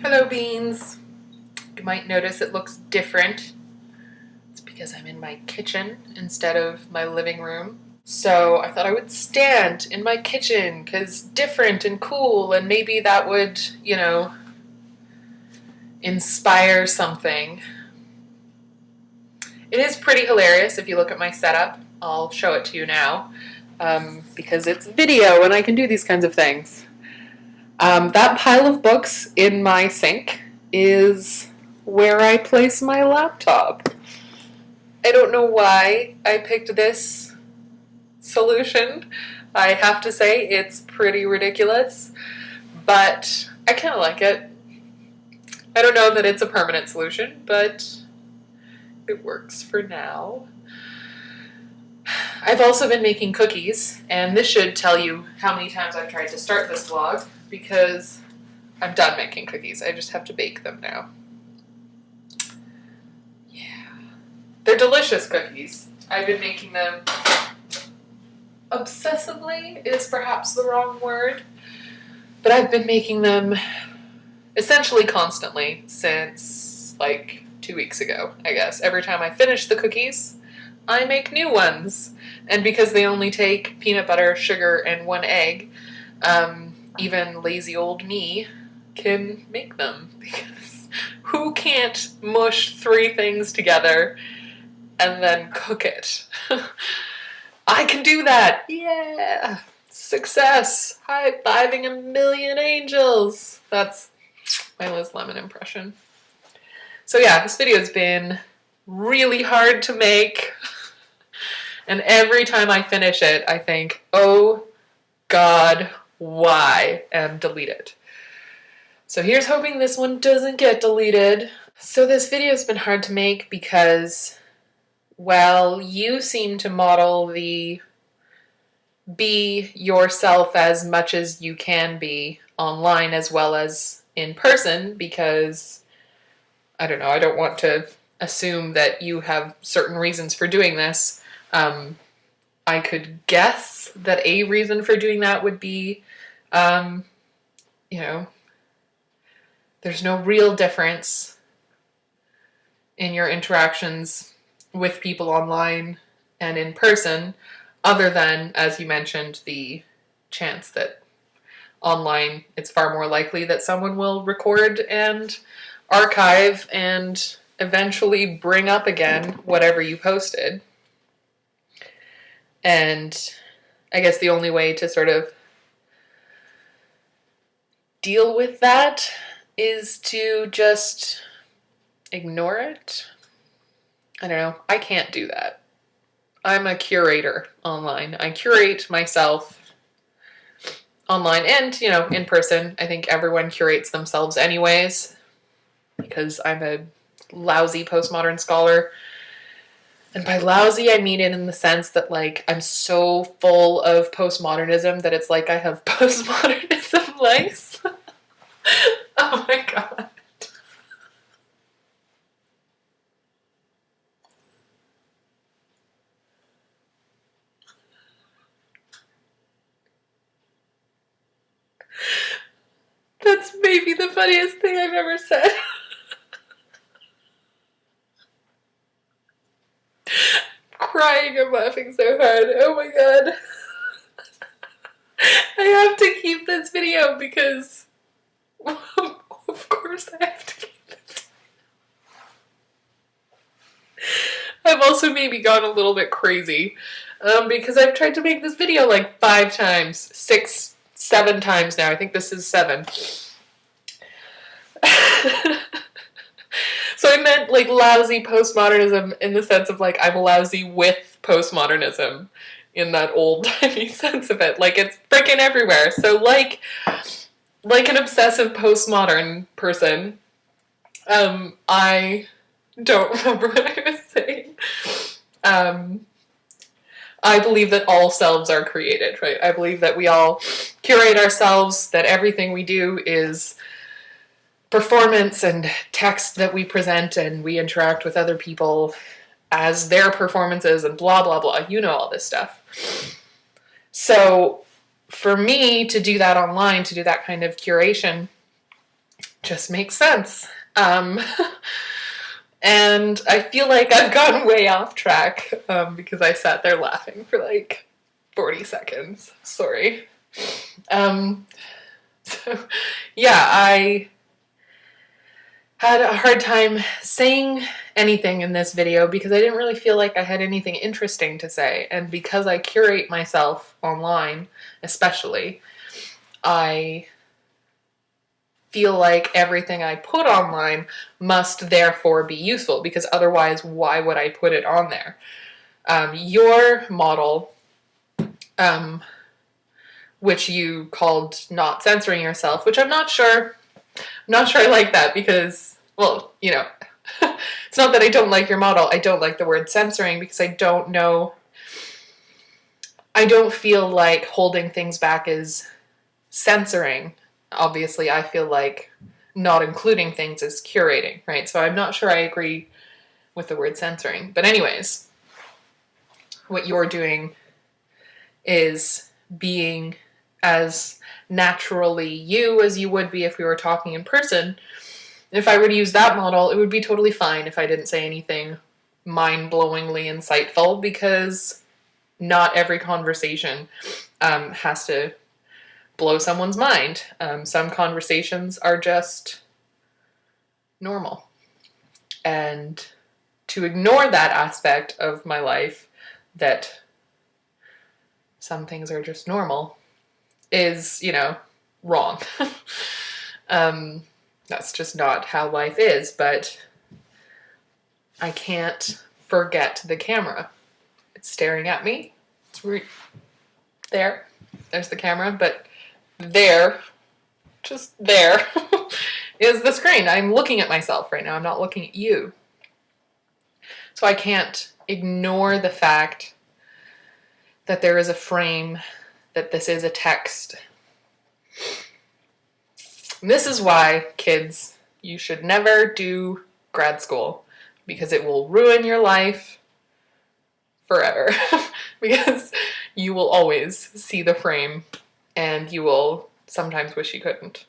Hello, beans. You might notice it looks different. It's because I'm in my kitchen instead of my living room. So I thought I would stand in my kitchen because different and cool, and maybe that would, inspire something. It is pretty hilarious if you look at my setup. I'll show it to you now because it's video and I can do these kinds of things. That pile of books in my sink is where I place my laptop. I don't know why I picked this solution. I have to say it's pretty ridiculous, but I kind of like it. I don't know that it's a permanent solution, but it works for now. I've also been making cookies, and this should tell you how many times I've tried to start this vlog, because I'm done making cookies. I just have to bake them now. Yeah. They're delicious cookies. I've been making them obsessively is perhaps the wrong word, but I've been making them essentially constantly since like 2 weeks ago, I guess. Every time I finish the cookies, I make new ones. And because they only take peanut butter, sugar, and 1 egg, even lazy old me can make them, because who can't mush 3 things together and then cook it? I can do that! Yeah! Success! High-fiving 1,000,000 angels! That's my Liz Lemon impression. So yeah, this video's been really hard to make, and every time I finish it, I think, oh God, why? And delete it. So here's hoping this one doesn't get deleted. So this video's been hard to make because, well, you seem to model the be yourself as much as you can be online as well as in person, because, I don't know, I don't want to assume that you have certain reasons for doing this. I could guess that a reason for doing that would be, there's no real difference in your interactions with people online and in person, other than, as you mentioned, the chance that online it's far more likely that someone will record and archive and eventually bring up again whatever you posted. And I guess the only way to sort of deal with that is to just ignore it. I don't know. I can't do that. I'm a curator online. I curate myself online and, in person. I think everyone curates themselves anyways, because I'm a lousy postmodern scholar. And by lousy, I mean it in the sense that, like, I'm so full of postmodernism that it's like I have postmodernism lice. Oh my God. That's maybe the funniest thing I've ever said. Crying and laughing so hard. Oh my God. I have to keep this video because, of course I have to keep this. I've also maybe gone a little bit crazy because I've tried to make this video like 5 times, 6, 7 times now. I think this is 7. So I meant like lousy postmodernism in the sense of like I'm lousy with postmodernism in that old-timey sense of it. Like it's freaking everywhere. So like an obsessive postmodern person, I don't remember what I was saying. I believe that all selves are created, right? I believe that we all curate ourselves, that everything we do is performance and text that we present, and we interact with other people as their performances and blah, blah, blah. You know all this stuff. So for me to do that online, to do that kind of curation, just makes sense. And I feel like I've gone way off track because I sat there laughing for like 40 seconds. Sorry. So, yeah, I had a hard time saying anything in this video because I didn't really feel like I had anything interesting to say. And because I curate myself online, especially, I feel like everything I put online must therefore be useful, because otherwise, why would I put it on there? Your model, which you called not censoring yourself, which I'm not sure I like that because, well, you know, it's not that I don't like your model. I don't like the word censoring because I don't feel like holding things back is censoring. Obviously, I feel like not including things is curating, right? So I'm not sure I agree with the word censoring. But anyways, what you're doing is being as naturally you as you would be if we were talking in person. If I were to use that model, it would be totally fine if I didn't say anything mind-blowingly insightful, because not every conversation has to blow someone's mind. Some conversations are just normal. And to ignore that aspect of my life, that some things are just normal, is, you know, wrong. That's just not how life is, but I can't forget the camera. It's staring at me. It's there. There's the camera, but there, just there, is the screen. I'm looking at myself right now. I'm not looking at you. So I can't ignore the fact that there is a frame, that this is a text. And this is why, kids, you should never do grad school, because it will ruin your life forever. Because you will always see the frame, and you will sometimes wish you couldn't.